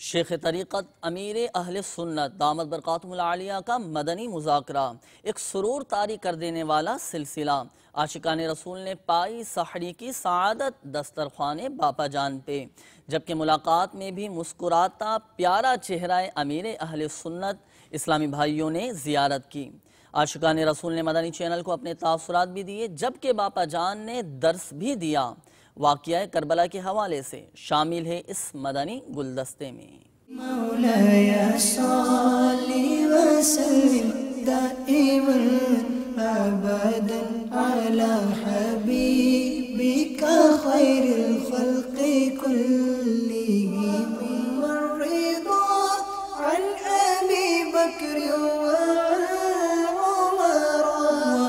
شیخ طریقت امیر اہل سنت دامت برکاتہم العالیہ کا مدنی مذاکرہ ایک سرور طاری کر دینے والا سلسلہ۔ عاشقان رسول نے پائی سحری کی سعادت دسترخوان باپا جان پہ، جبکہ ملاقات میں بھی مسکراتا پیارا چہرہ امیر اہل سنت اسلامی بھائیوں نے زیارت کی۔ عاشقان رسول نے مدنی چینل کو اپنے تاثرات بھی دیے، جبکہ باپا جان نے درس بھی دیا۔ واقعہ کربلا کے حوالے سے شامل ہے اس مدنی گلدستے میں۔ مولاي صل وسلم دائما ابدا على حبيبك خير الخلق كلهم والرضا عن ابي بكر وعمر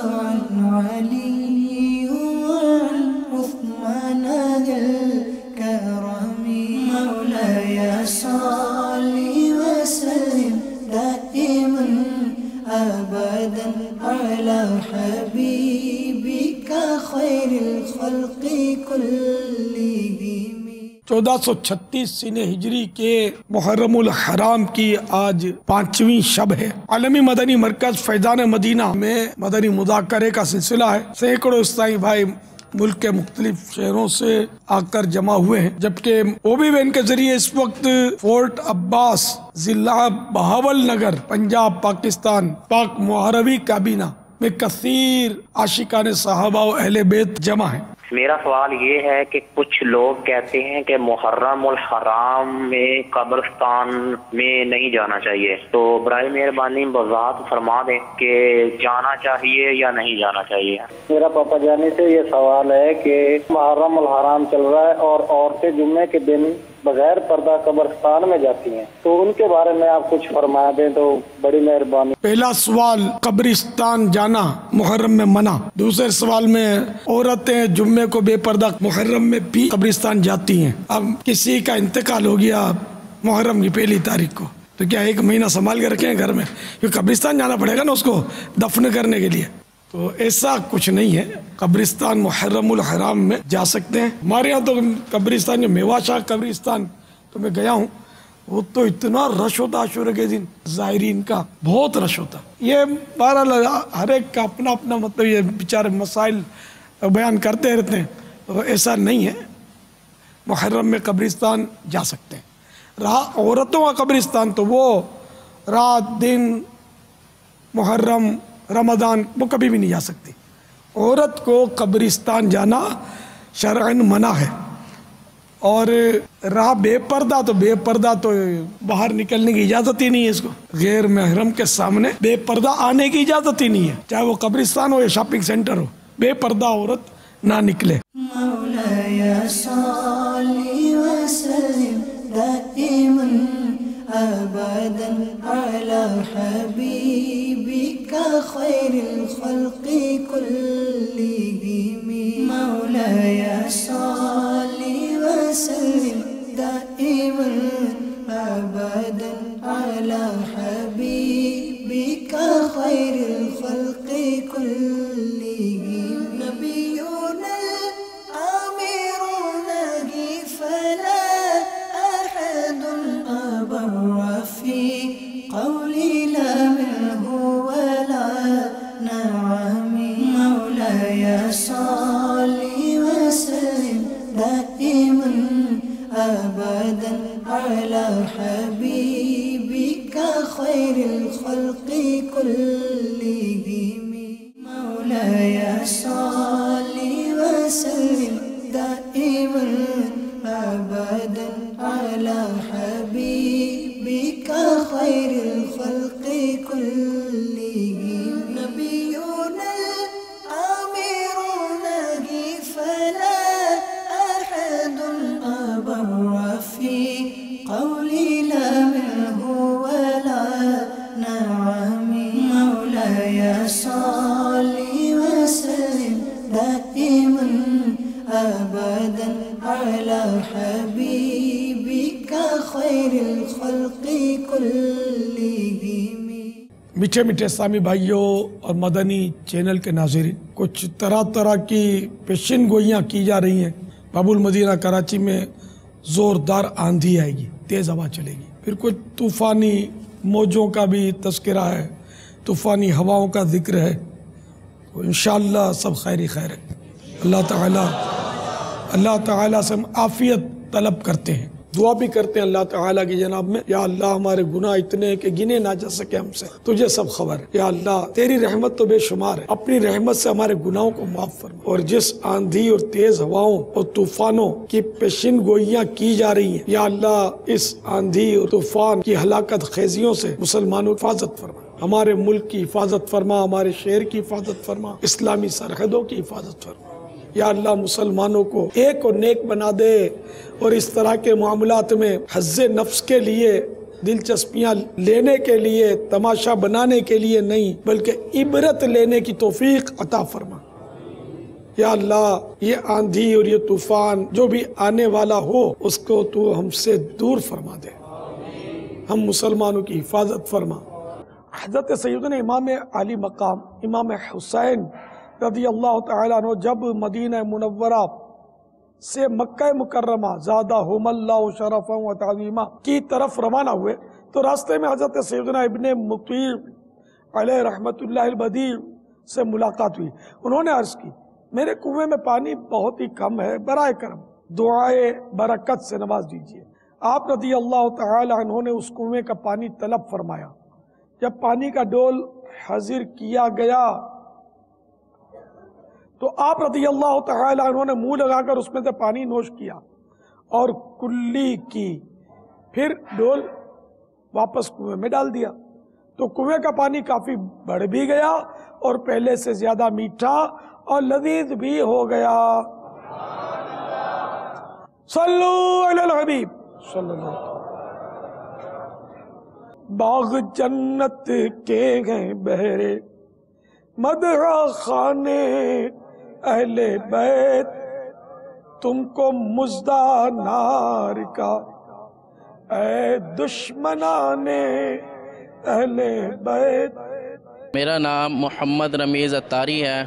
وعن علي وعن عثمان ذي الكرم مولاي صل وسلم دائما ابدا على حبيبك خير الخلق كلهم۔ 1436 سن ہجری کے محرم الحرام کی آج 5ویں شب ہے۔ عالمی مدنی مرکز فیضان مدینہ میں مدنی مذاکرے کا سلسلہ ہے۔ سینکڑوں اسلامی بھائی ملک کے مختلف شہروں سے آ کر جمع ہوئے ہیں، جبکہ اوبی وین کے ذریعے اس وقت فورٹ عباس ضلع بہاول نگر پنجاب پاکستان پاک محربی کابینہ میں کثیر عاشقان صحابہ و اہل بیت جمع ہیں۔ میرا سوال یہ ہے کہ کچھ لوگ کہتے ہیں کہ محرم الحرام میں قبرستان میں نہیں جانا چاہیے، تو برائے مہربانی وضاحت فرما دیں کہ جانا چاہیے یا نہیں جانا چاہیے۔ میرا پاپا جانی سے یہ سوال ہے کہ محرم الحرام چل رہا ہے اور عورتیں جمعے کے دن بغیر پردہ قبرستان میں جاتی ہیں، تو ان کے بارے میں آپ کچھ فرما دیں تو بڑی مہربانی۔ پہلا سوال، قبرستان جانا محرم میں منع۔ دوسرے سوال میں عورتیں جمعے کو بے پردہ محرم میں بھی قبرستان جاتی ہیں۔ اب کسی کا انتقال ہو گیا محرم کی 1 تاریخ کو، تو کیا 1 مہینہ سنبھال کے رکھیں گھر میں؟ کیونکہ قبرستان جانا پڑے گا نا اس کو دفن کرنے کے لیے۔ تو ایسا کچھ نہیں ہے، قبرستان محرم الحرام میں جا سکتے ہیں۔ ہمارے یہاں تو قبرستان جو میوا شاہ قبرستان تو میں گیا ہوں، وہ تو اتنا رش ہوتا عاشورہ کے دن، زائرین کا بہت رش ہوتا۔ یہ بہرحال ہر ایک کا اپنا اپنا مطلب، یہ بیچارے مسائل بیان کرتے رہتے ہیں، تو ایسا نہیں ہے۔ محرم میں قبرستان جا سکتے ہیں۔ رہا عورتوں کا قبرستان، تو وہ رات دن محرم رمضان وہ کبھی بھی نہیں جا سکتی۔ عورت کو قبرستان جانا شرعاً منع ہے۔ اور رہا بے پردہ، تو بے پردہ تو باہر نکلنے کی اجازت ہی نہیں ہے اس کو۔ غیر محرم کے سامنے بے پردہ آنے کی اجازت ہی نہیں ہے، چاہے وہ قبرستان ہو یا شاپنگ سینٹر ہو، بے پردہ عورت نہ نکلے۔ مولاي صل وسلم دائما ابدا على حبيبك خير الخلق كلهم مولاي صل وسلم دائما ابدا على حبيبك خير الخلق كلهم نبينا الامير نهي فلا احد أبر في قولي لا منه ولا نعم مولاي صل وسلم دائما أبدا على حبيبك خير الخلق كلهم مولاي صل وسلم دائما أبدا على حبيبك خير الخلق كلهم نبينا الأمير نهي فلا أحد أبر في قولي لا منه ولا نعم مولاي صل وسلم دائما أبدا على حبيبك خير الخلق كلهم۔ میٹھے میٹھے اسلامی بھائیوں اور مدنی چینل کے ناظرین، کچھ طرح طرح کی پیشن گوئیاں کی جا رہی ہیں۔ باب المدینہ کراچی میں زوردار آندھی آئے گی۔ तेज़ हवा चलेगी। फिर कुछ तूफ़ानी मौजों का भी तज़किरा है, तूफ़ानी हवाओं का ज़िक्र है। तो इंशाअल्लाह सब खैर ही खैर है। अल्लाह ताला से हम आफ़ियत तलब करते हैं, दुआ भी करते हैं अल्लाह ताला की जनाब में, या अल्लाह हमारे गुनाह इतने हैं कि गिने ना जा सके हमसे, तुझे सब खबर है। या अल्लाह तेरी रहमत तो बेशुमार है, अपनी रहमत से हमारे गुनाहों को माफ़ फरमा। और जिस आंधी और तेज हवाओं और तूफानों की पेशिन गोइयाँ की जा रही हैं, या अल्लाह इस आंधी और तूफान की हलाकत खेजियों से मुसलमानों की हिफाजत फरमा, हमारे मुल्क की हिफाजत फरमा, हमारे शहर की हिफाजत फरमा, इस्लामी सरहदों की हिफाजत फरमा। या अल्लाह मुसलमानों को एक और नेक बना दे, और इस तरह के मामलात में हज़्ज़े नफ्स के लिए, दिलचस्पियाँ लेने के लिए, तमाशा बनाने के लिए नहीं, बल्कि इबरत लेने की तौफीक अता फरमा। या अल्लाह ये आंधी और ये तूफ़ान जो भी आने वाला हो, उसको तू हमसे दूर फरमा दे, हम मुसलमानों की हिफाजत फरमा। हज़रत सैयदना इमाम आली मकाम इमाम हुसैन रज़ी अल्लाह तआला अन्हु जब मदीना मुनव्वरा से मक्का मुकर्रमा ज़ादहुमुल्लाहु शरफ़न व तअज़ीमा की तरफ रवाना हुए, तो रास्ते में हज़रत सैयदना इब्ने मुती अलैहि रहमतुल्लाहिल बदी से मुलाकात हुई। उन्होंने अर्ज़ की, मेरे कुएं में पानी बहुत ही कम है, बराए करम दुआए बरकत से नवाज दीजिए। आप रज़ी अल्लाह तआला अन्हु ने उस कुएं का पानी तलब फरमाया। जब पानी का डोल हाजिर किया गया तो आप रज़ी अल्लाह तआला उन्होंने मुंह लगाकर उसमें से पानी नोश किया और कुल्ली की, फिर डोल वापस कुएं में डाल दिया। तो कुएं का पानी काफी बढ़ भी गया और पहले से ज्यादा मीठा और लजीज भी हो गया। सल्लू अलल हबीब सल्लल्लाहु अलैहि। बाग जन्नत के हैं बहरे मदहा खाने अहले बैत, तुमको मुज्दा नार का ऐ दुश्मनाने अहले बैत। मेरा नाम मोहम्मद रमीज़ अत्तारी है।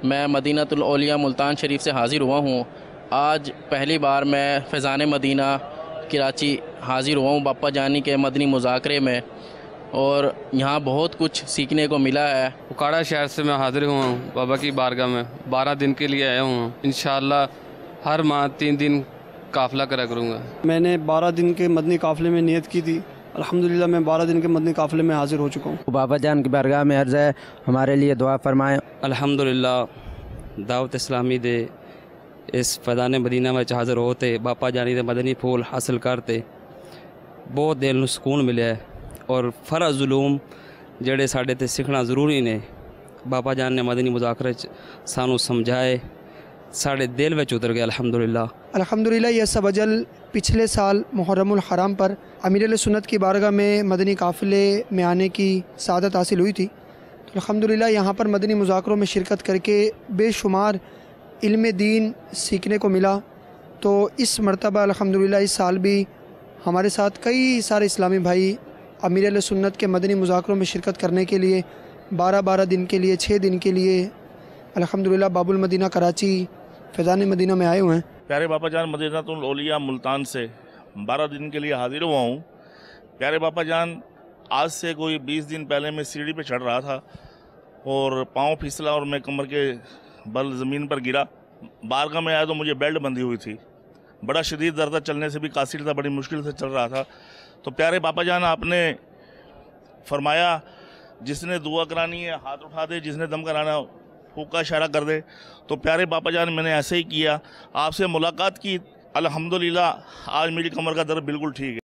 मैं मदीनतुल औलिया मुल्तान शरीफ से हाज़िर हुआ हूँ। आज पहली बार मैं फैज़ान मदीना कराची हाज़िर हुआ हूँ बापा जानी के मदनी मुज़ाकरे में, और यहाँ बहुत कुछ सीखने को मिला है। उकाड़ा शहर से मैं हाज़िर हुआ हूँ बाबा की बारगाह में, 12 दिन के लिए आया हूँ। इंशाअल्लाह हर माह 3 दिन काफ़िला करा करूँगा। मैंने 12 दिन के मदनी काफ़िले में नियत की थी, अल्हम्दुलिल्लाह मैं 12 दिन के मदनी काफ़िले में हाज़िर हो चुका हूँ। बाबा जान की बारगाह में अर्ज़ है हमारे लिए दुआ फरमाएं। अल्हम्दुलिल्लाह दावत इस्लामी दे इस फैज़ान मदीना में हाज़िर होते बापा जानी दे मदनी फूल हासिल करते बहुत दिल नूं सुकून मिले है, और फ़र्ज़ उलूम जेड़े साडे ते सीखना ज़रूरी ने बाबा जान ने मदनी मुज़ाकरे सानू समझाए, साढ़े दिल में उतर गया। अल्हम्दुलिल्लाह ये सब अजल पिछले साल मुहर्रमुल हराम पर अमीर सुन्नत की बारगाह में मदनी काफ़िले में आने की सादत हासिल हुई थी। तो अल्हम्दुलिल्लाह यहाँ पर मदनी मुज़ाकरों में शिरकत करके बेशुमार इल्म दीन सीखने को मिला। तो इस मरतबा अल्हम्दुलिल्लाह इस साल भी हमारे साथ कई सारे इस्लामी भाई अमीर सुन्नत के मदनी मुज़ाकरों में शिरकत करने के लिए 12 दिन के लिए 6 दिन के लिए अल्हम्दुलिल्लाह बाबुल मदीना कराची फैज़ान मदीना में आए हुए हैं। प्यारे बापा जान मदीनतुल औलिया मुल्तान से 12 दिन के लिए हाजिर हुआ हूँ। प्यारे बापा जान आज से कोई 20 दिन पहले मैं सीढ़ी पे चढ़ रहा था और पाँव फिसला और मैं कमर के बल ज़मीन पर गिरा। बारगाह में आया तो मुझे बेल्ट बंधी हुई थी, बड़ा शदीद दर्द था, चलने से भी कासिर था, बड़ी मुश्किल से चल रहा था। तो प्यारे बापा जान आपने फरमाया जिसने दुआ करानी है हाथ उठा दे, जिसने दम कराना फूक का इशारा कर दे। तो प्यारे बापा जान मैंने ऐसे ही किया, आपसे मुलाकात की, अल्हम्दुलिल्लाह आज मेरी कमर का दर्द बिल्कुल ठीक है।